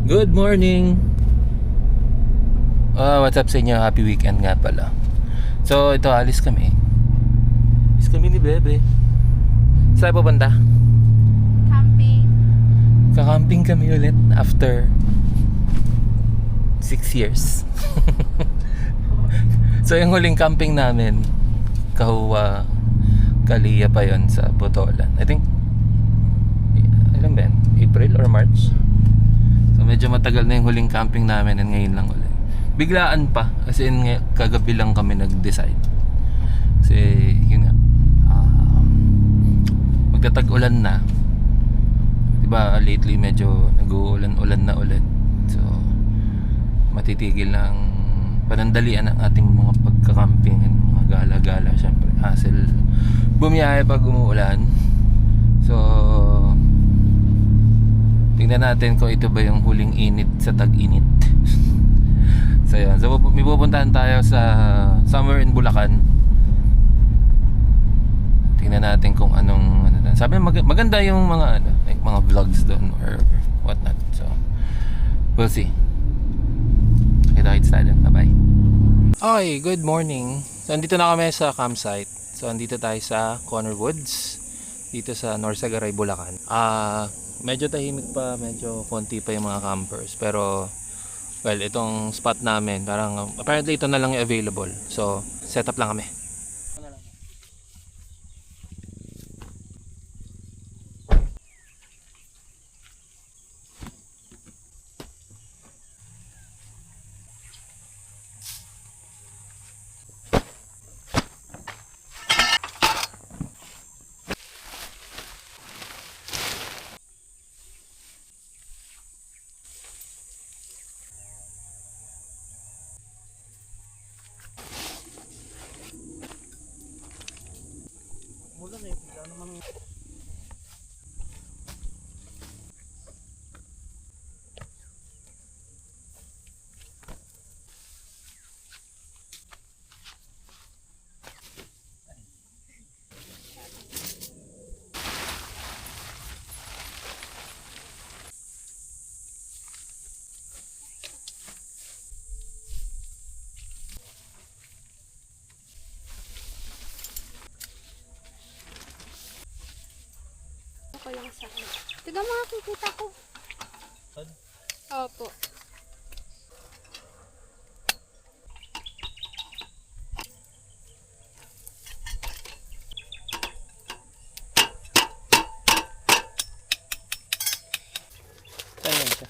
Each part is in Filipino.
Good morning! What's up sa inyo? Happy weekend nga pala. So, ito, alis kami. Alis kami ni Bebe. Saan pupunta? Camping. Kakamping kami ulit after 6 years. So, yung huling camping namin, Kahuwa, Kalia pa yon sa Botolan. I think, ilan ba yan? April or March? So, medyo matagal na yung huling camping namin and ngayon lang ulit. Biglaan pa, as in kagabi lang kami nag-decide. Kasi, yun nga, magtatag-ulan na. Diba, lately medyo nag-uulan-ulan na ulit. So, matitigil lang panandalian ang ating mga pagkakamping and mga gala-gala. Syempre, hassle bumiyahe pag umuulan. So, tingnan natin kung ito ba yung huling init sa tag-init. So, yun. So, may pupuntahan tayo sa somewhere in Bulacan. Tingnan natin kung anong sabi maganda yung mga like mga vlogs doon or whatnot. So, we'll see. Kita-kits tayo. Bye-bye. Okay, good morning. So, andito na kami sa campsite. So, andito tayo sa Conner Woods dito sa Norsagaray, Bulacan. Medyo tahimik pa, medyo konti pa yung mga campers. Pero, well, itong spot namin, parang apparently ito na lang yung available. So, set up lang kami. Ako lang sa akin. Tiga makikita ko. Opo. Saan yan siya?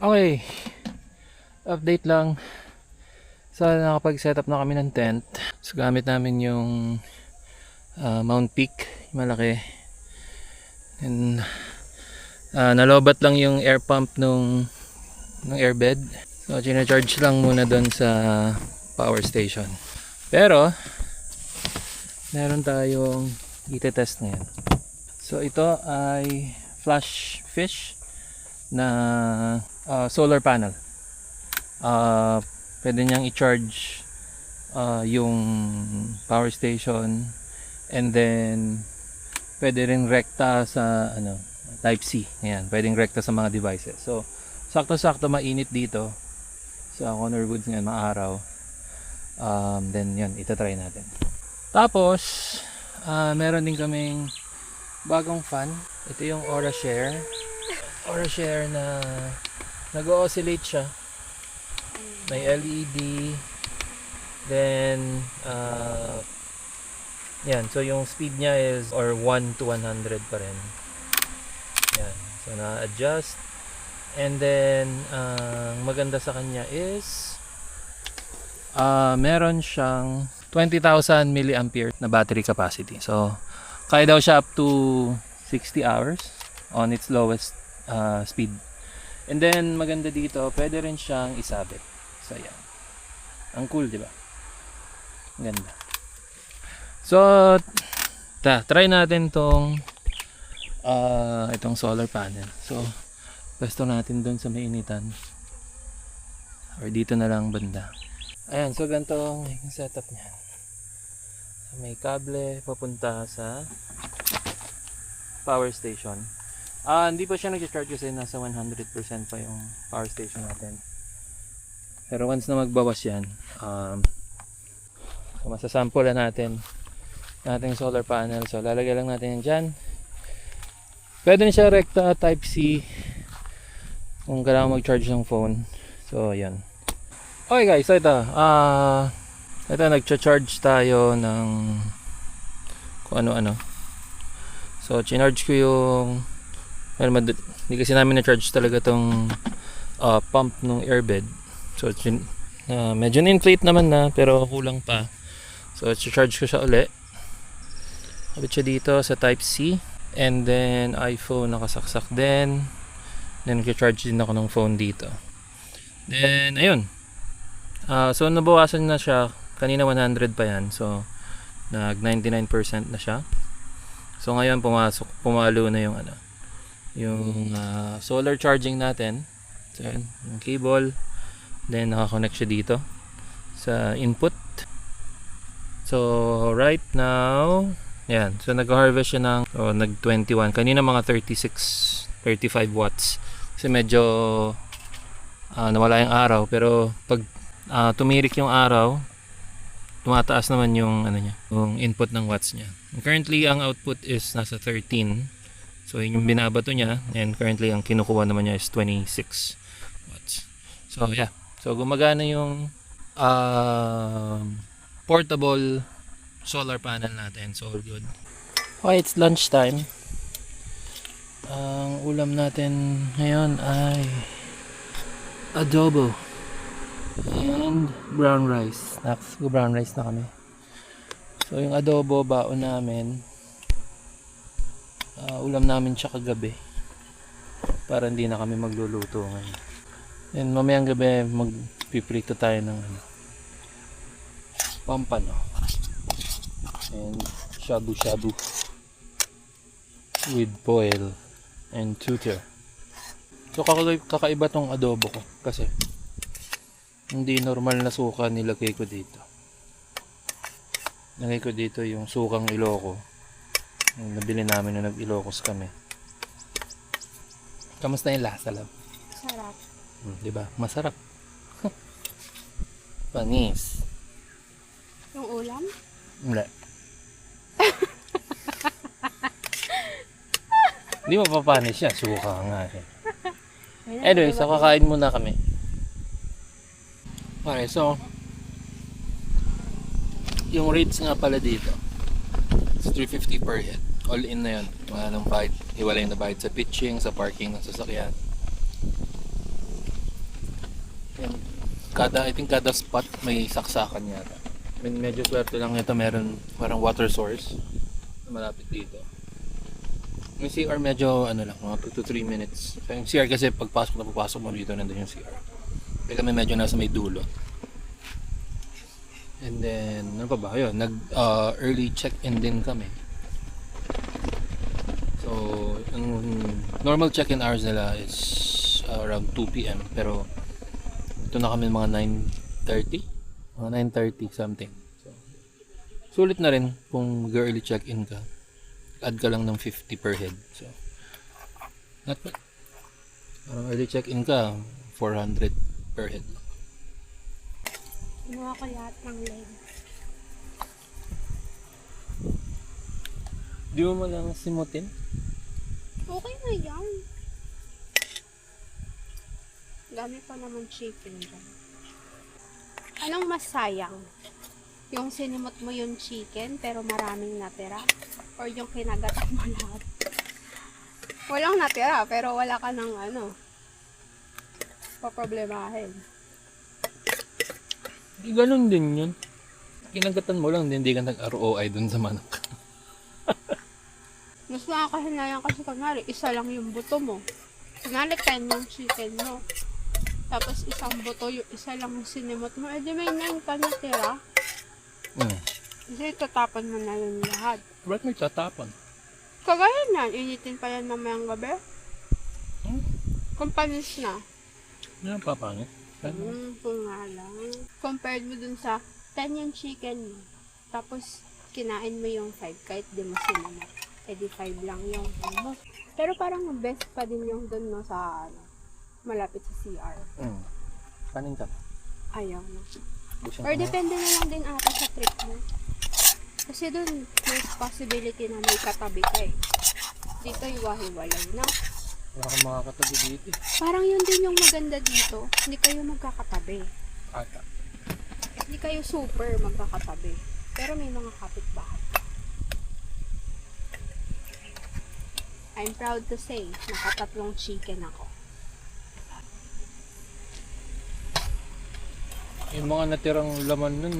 Okay, update lang. So, nakapag-setup na kami ng tent. So, gamit namin yung Mount Peak, malaki. And nalobat lang yung air pump ng airbed. So, charge lang muna doon sa power station. Pero, meron tayong itetest ngayon. So, ito ay flash fish na solar panel. Pwede niyang i-charge yung power station, and then pwede rin rekta sa type C. Ayan, pwedeng rekta sa mga devices. So, sakto-sakto mainit dito sa Conner Woods ngayon, maaraw. Then yun, itatry natin. Tapos, meron din kaming bagong fan. Ito yung Aura Share na nag-oscillate siya. May LED, then yan, so yung speed niya is 1 to 100 pa rin. Yan, so na-adjust. And then maganda sa kanya is meron siyang 20,000 milliampere na battery capacity. So kaya daw siya up to 60 hours on its lowest speed. And then maganda dito, pwede rin siyang isabit. So yan. Ang cool, di ba? Ganda. So, try natin tong itong solar panel. So, pwesto natin doon sa mainitan. Or dito na lang banda. Ayan, so ganito yung setup niya. So, may kable papunta sa power station. Hindi pa siya nag-charge kasi nasa 100% pa yung power station natin. Pero once na magbawas yan, so masasample natin ating solar panel. So lalagay lang natin yan dyan. Pwede na siya rekta type C kung kailangan mag-charge ng phone. So yan. Okay guys, so ito nag-charge tayo ng kung ano-ano. So chinarge ko yung hindi kasi namin na-charge talaga tong pump ng airbed. So medyo na-inflate naman na pero kulang pa. So charge ko siya uli. Kapit siya dito sa type C. And then iPhone nakasaksak din. Then nag-charge din ako ng phone dito. Then ayun. So nabawasan na siya. Kanina 100 pa yan. So nag 99% na siya. So ngayon pumalo na yung solar charging natin. So yun, yung cable. Then naka-connect siya dito sa input. So right now, yan. So nag-harvest siya ng nag-21. Kanina mga 35 watts. Kasi medyo nawala yung araw, pero pag tumirik yung araw, tumataas naman yung yung input ng watts niya. Currently ang output is nasa 13. So yun yung binabato niya, and currently ang kinukuha naman niya is 26 watts. So yeah. So gumagana yung portable solar panel natin. So all good. Okay, it's lunch time. Ang ulam natin ngayon ay adobo and brown rice. Next, brown rice na kami. So yung adobo baon namin, ulam namin siya kagabi para hindi na kami magluluto ngayon. And mamayang gabi magpiprito tayo ng pampano and shabu-shabu with boil and tutor. So kakaiba tong adobo ko kasi hindi normal na suka nilagay ko dito. Nilagay ko dito yung sukang Ilocos. Yung nabili namin nung nag-Ilocos kami. Kamusta yung lasa, love? Sarap. Diba? Masarap. Panis. Yung ulam? Hindi. Hindi mapapanis siya. Suka nga eh. Anyway, so kakain muna kami. Okay, so yung rates nga pala dito, it's 350 per head. All in na yun. Wala nang bayad. Hiwalay na bayad sa pitching, sa parking ng sasakyan. I think kada spot may saksakan yata. Medyo swerte lang ito, meron parang water source na malapit dito. Yung CR medyo mga 2 to 3 minutes. So, yung CR kasi pagpasok mo dito, nandun yung CR. Kaya kami medyo nasa may dulo. And then, ano pa ba? Ayun, early check-in din kami. So, ang normal check-in hours nila is around 2 PM. Pero, ito na kami mga 9:30. Mga 9:30 something. So, sulit na rin kung mag-early check-in ka. Add ka lang ng 50 per head. So, not bad. Parang early check-in ka, 400 per head. Kinuha ko lahat ng leg. Di mo lang simutin? Okay na yan. Dami pa naman chicken dyan. Anong mas sayang? Yung sinimot mo yung chicken pero maraming natira? Or yung kinagatan mo lahat? Walang natira pero wala ka ng paproblemahin. Ganun din yun. Kinagatan mo lang, hindi ka nag-ROI dun sa manok. Mas nakakahinayang kasi kunwari, isa lang yung buto mo. Kunwari 10 yung chicken mo. Tapos isang buto, yung isa lang yung sinimot mo. Eh di may 9 ka natira. Kasi tatapon mo na yun lahat. Ba't may tatapon? Kagaya na, initin pa yan mamayang gabi. Kung panis na. Hindi na papangit. Kung nga lang. Compared mo dun sa 10 yung chicken mo. Tapos, kinain mo yung 5 kahit di mo sinamot. Eh di 5 lang yung mo. Pero parang best pa din yung dun no sa malapit sa CR. Kanin ka. Ayaw na. Busang Or depende na lang din ata sa trip mo. Kasi dun, may possibility na may katabi ka eh. Dito iwahiwalay na. Wala kang makakatabi dito. Parang yun din yung maganda dito. Hindi kayo magkakatabi. Ata. Hindi kayo super magkakatabi. Pero may mga kapitbahay. I'm proud to say, nakatatlong chicken ako. Yung mga natirang laman nun,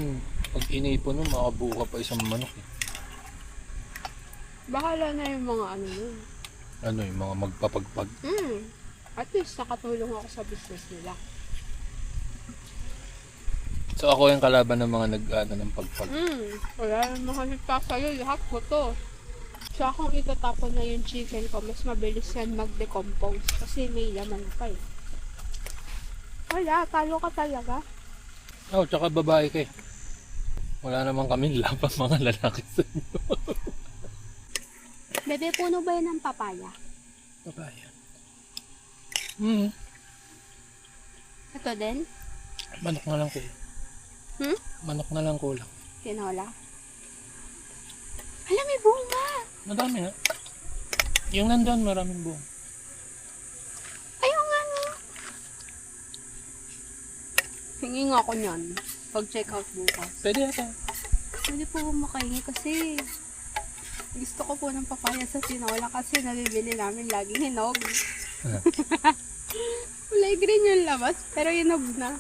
pag inipon nun, makabuka pa isang manok eh. Bahala na yung mga ano nun. Ano yung mga magpapagpag. At least nakatulong ako sa business nila. So ako yung kalaban ng mga nag-ano ng pagpag. Wala naman kasi pa sa'yo, lahat ko to. Siya kung itatapon na yung chicken ko, mas mabilis yan mag-decompose. Kasi may laman pa eh. Wala, talo ka talaga. Tsaka babae ka eh. Wala naman kami laban mga lalaki sa inyo. Bebe, puno ba yan ng papaya? Babae. Ito din? Manok na lang kulang. Manok na lang kulang. Tinola? Hala, may bunga! Madami nga. Yung nandun, maraming buong. Ayaw nga no. Hingi nga ako niyan. Pag-check out bukas. Pwede ata. Pwede po makahingi kasi gusto ko po ng papaya sa tinola kasi nabibili namin laging hinog. Kulay green yung labas pero hinog na.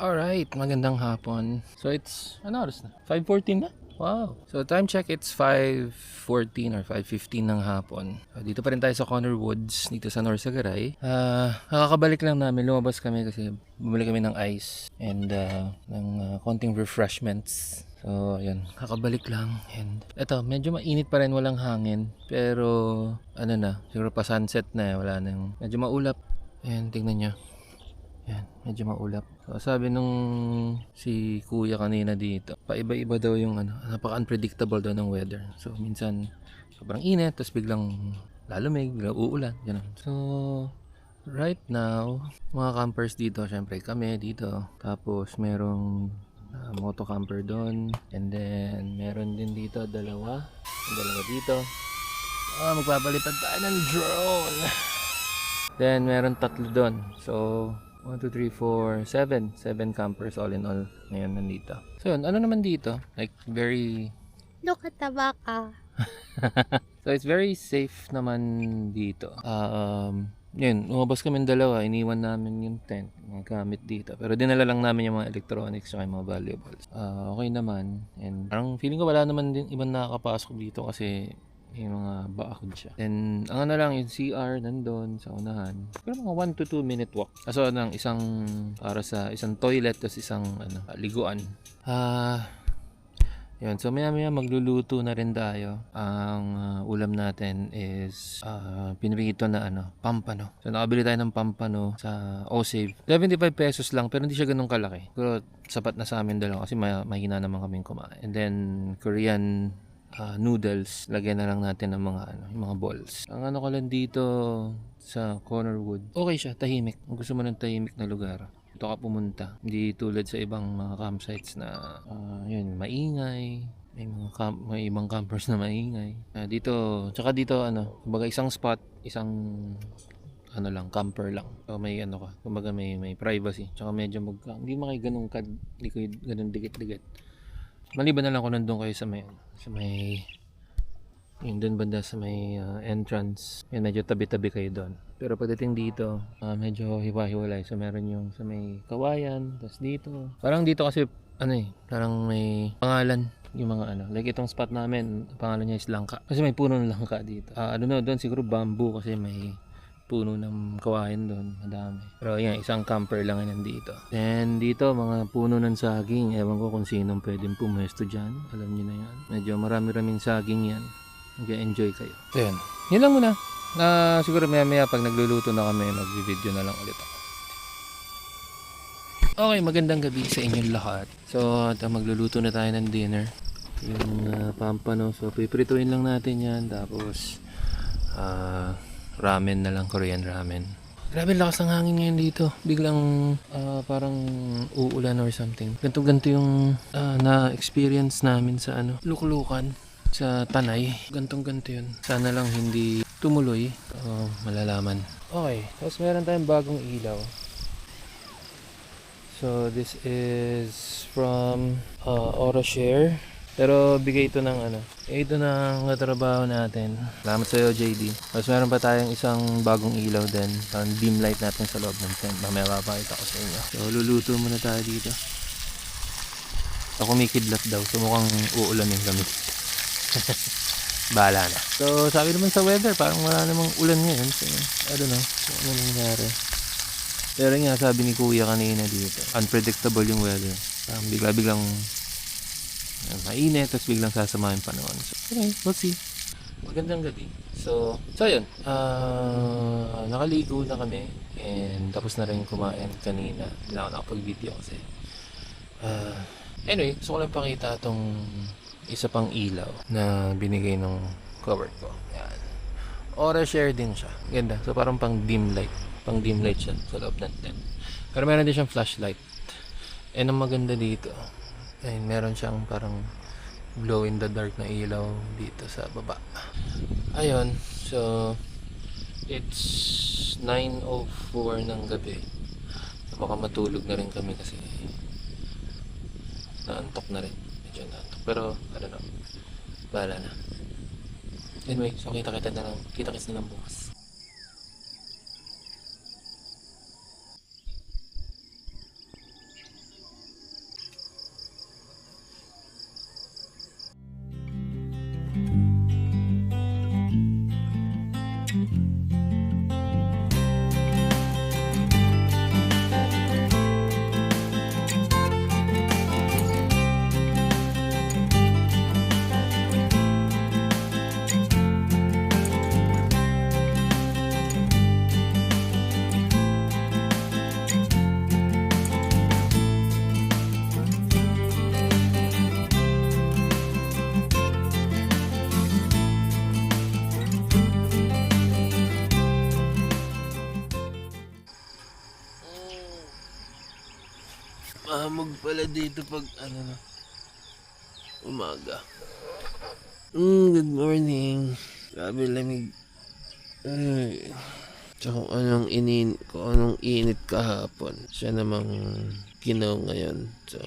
Alright, magandang hapon. So it's, ano oras na? 5:14 na? Wow. So time check, it's 5:14 or 5:15 ng hapon. Dito pa rin tayo sa Connor Woods, dito sa Norsagaray. Nakakabalik lang namin, lumabas kami kasi bumili kami ng ice and ng konting refreshments. So, yun, kakabalik lang. And eto, medyo mainit pa rin, walang hangin. Pero, ano na, siguro pa sunset na, wala nang, medyo maulap. And tingnan nyo. Yan, medyo maulap. So, sabi nung si kuya kanina dito, paiba-iba daw yung napaka-unpredictable daw ng weather. So, minsan sobrang init, tapos biglang lalamig, biglang uulan, gano'n. So, right now, mga campers dito, syempre kami dito. Tapos, merong moto camper doon. And then, meron din dito, dalawa dito. Magpapalipad tayo ng drone. Then, meron tatlo doon. So, 1, 2, 3, 4, 7 campers all in all ngayon nandito. So yun, ano naman dito? Like very... Look at the baka. So it's very safe naman dito. Yun, umabas kami dalawa, iniwan namin yung tent, mga gamit dito. Pero dinala lang namin yung mga electronics at mga valuables. Okay naman. And parang feeling ko wala naman din ibang nakakapasok dito kasi yung mga bakod siya. And ang ano lang, yung CR nandun sa unahan. Pero mga 1 to 2 minute walk. So ng isang, para sa isang toilet, tapos isang liguan. Yun. So maya magluluto na rin tayo. Ang ulam natin is pinrito na pampano. So nakabili tayo ng pampano sa O-Save. 75 pesos lang, pero hindi siya ganun kalaki. Pero sapat na sa amin dalawa kasi mahina naman kaming kumain. And then Korean noodles, lagyan na lang natin ng mga mga balls. Ang ko lang dito sa Connor Wood, okay siya, tahimik. Kung gusto mo ng tahimik na lugar, ito ka pumunta. Hindi tulad sa ibang mga campsites na yun, maingay. May ibang campers na maingay. Dito, tsaka dito kumbaga isang spot, isang lang, camper lang. So may kumbaga may privacy. Tsaka medyo hindi ganun dikit-dikit. Maliban na lang kung nandun kayo sa may yung dun banda sa may entrance. Yan, medyo tabi-tabi kayo doon. Pero pagdating dito, medyo hiwa-hiwalay. So meron yung sa may Kawayan, tapos dito. Parang dito kasi, parang may pangalan yung mga like itong spot namin, pangalan niya is Langka. Kasi may puno ng langka dito. Doon siguro bamboo kasi may puno ng kawayan doon, madami. Pero yan, isang camper lang yan nandito. And dito, mga puno ng saging. Ewan ko kung sinong pwedeng pumuesto dyan. Alam niyo na yan. Medyo marami-raming saging yan. Mag-enjoy kayo. So yan. Yan lang muna. Siguro maya pag nagluluto na kami, mag-video na lang ulit ako. Okay, magandang gabi sa inyong lahat. So, magluluto na tayo ng dinner. Yung pampano. So, piprituin lang natin yan. Tapos, ramen na lang, Korean ramen. Grabe lakas ng hangin ngayon dito. Biglang parang uulan or something. Ganto yung na-experience namin sa Luklukan, sa Tanay. Gantong-ganto yun. Sana lang hindi tumuloy. Malalaman. Okay, tapos meron tayong bagong ilaw. So this is from Orashare. Pero bigay ito ng ito ng trabaho natin. Salamat sa iyo, JD. Tapos meron pa tayong isang bagong ilaw din. Ang beam light natin sa loob ng tent. Mamaya papakita ko sa inyo. So luluto muna tayo dito. So kumikidlat daw. So mukhang uulan yung gamit. Bahala na. So sabi naman sa weather, parang wala namang ulan ngayon. So I don't know kung ano nangyari. Pero nga sabi ni Kuya kanina dito, unpredictable yung weather. Bigla-biglang mainit, tapos biglang sasama yung panahon. So, okay, we'll see. Magandang gabi. So yun. Nakaligo na kami. And tapos na rin kumain kanina. Hindi na ako nakapag-video kasi. Anyway, gusto ko lang pakita itong isa pang ilaw na binigay ng cover ko. Yan. Orashare din siya. Ganda. So parang pang dim light. Pang dim light siya sa loob ng tent. Pero meron din siyang flashlight. And ang maganda dito, ay meron siyang parang glow in the dark na ilaw dito sa baba. Ayun. So it's 9:04 ng gabi. So baka matulog na rin kami kasi naantok na rin. Medyo naantok. Pero I don't know. Bahala na. Anyway, so kita-kits na lang bukas. Mahamog pala dito pag umaga. Good morning. Grabe lamig. Tsaka kung anong init kahapon. Siya namang kinaw ngayon. So,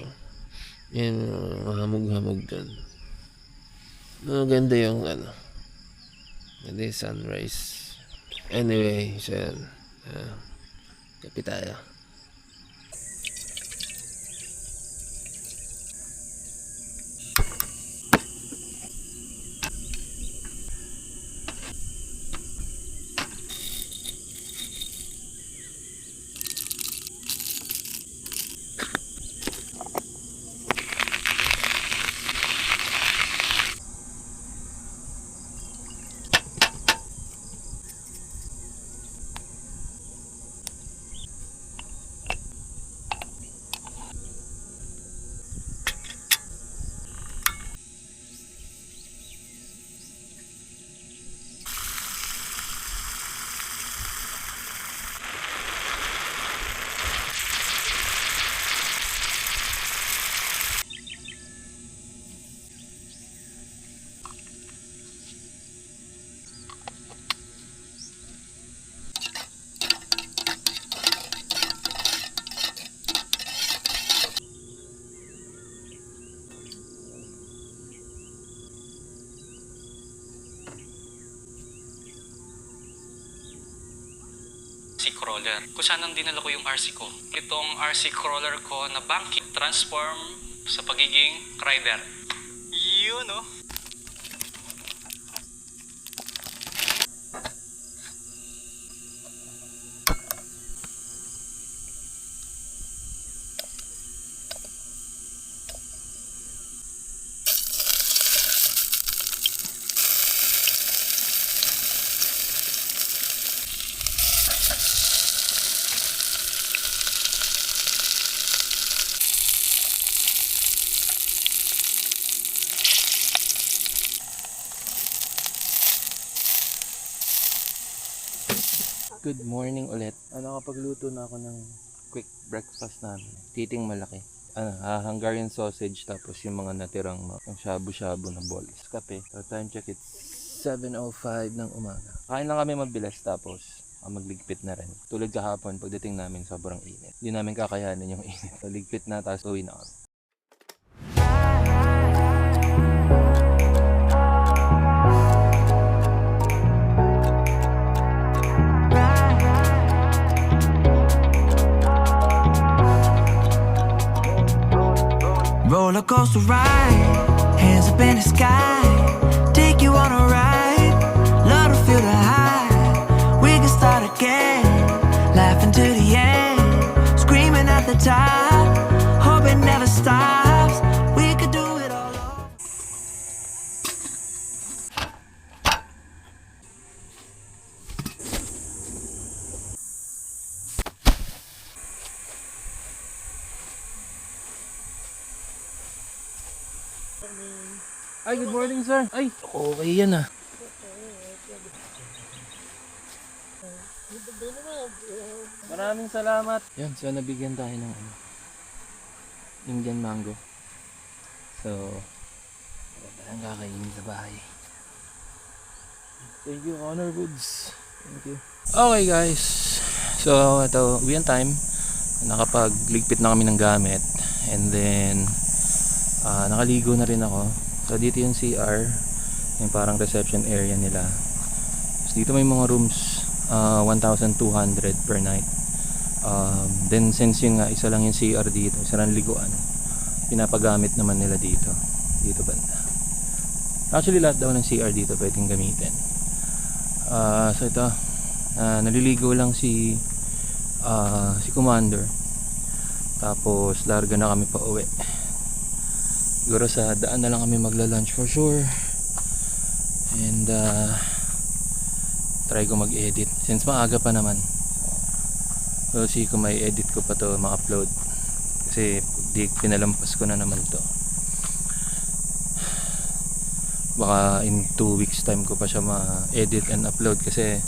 yan, mahamog-hamog dun. Maganda yung ganda yung sunrise. Anyway, so yan. Kape tayo. crawler. Kung saan ang dinala ko yung RC ko. Itong RC crawler ko na Banky transform sa pagiging rider. Yun oh. Good morning ulit. Nakapagluto na ako ng quick breakfast namin. Titing malaki. Hungarian sausage tapos yung mga natirang yung shabu-shabu na balls. Kape. So time check, it's 7:05 ng umaga. Kain lang kami mabilis tapos magligpit na rin. Tulad kahapon, pagdating namin sobrang init. Hindi namin kakayanin yung init. So, ligpit na tapos uwi na kami. Roller coaster ride, hands up in the sky, take you on a ride, love to feel the high. We can start again, laughing to the end, screaming at the top, hope it never stops. We could do it all over. Ay, good morning sir. Ay, okay yan ah. Maraming salamat. Yan, so nabigyan tayo ng Indian mango. So, ang kakainin sa bahay. Thank you, Honor Woods. Thank you. Okay guys, so ito, uwian time. Nakapagligpit na kami ng gamit. And then, nakaligo na rin ako. So dito yung CR, yung parang reception area nila. So, dito may mga rooms, 1,200 per night. Then since yung isa lang yung CR dito, isa lang liguan, pinapagamit naman nila dito banda. Actually lahat daw ng CR dito pwedeng gamitin. So ito, naliligo lang si Commander. Tapos larga na kami pa uwi. Siguro sa daan na lang kami magla-lunch for sure. And try ko mag-edit since maaga pa naman. So see kung may edit ko pa to ma-upload. Kasi di pinalampas ko na naman to. Baka in 2 weeks time ko pa siya ma-edit and upload kasi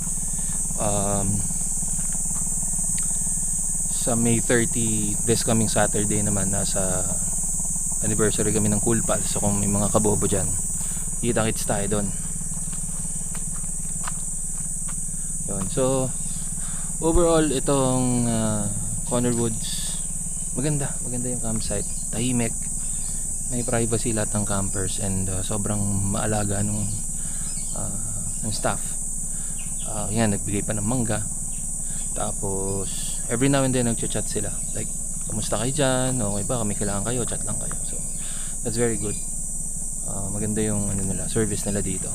sa May 30 this coming Saturday naman nasa anniversary kami ng Cool Pals. So kung may mga kabobo dyan, kita-kits tayo doon. Yun. So overall itong Connor Woods, maganda yung campsite. Tahimik, may privacy lahat ng campers, and sobrang maalaga ng staff. Yan, nagbigay pa ng mangga. Tapos every now and then nagchat sila like, kamusta kayo dyan? Okay ba? Kami kailangan kayo? Chat lang kayo. So, that's very good. Maganda yung service nila dito.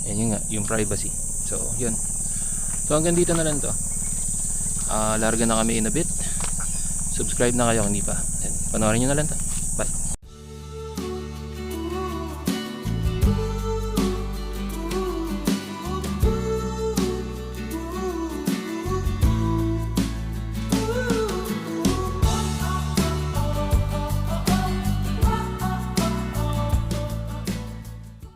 Yan yung, yung privacy. So, yun. So, hanggang dito na lang to. Larga na kami in a bit. Subscribe na kayo kung hindi pa. Then, panoorin nyo na lang to. Bye.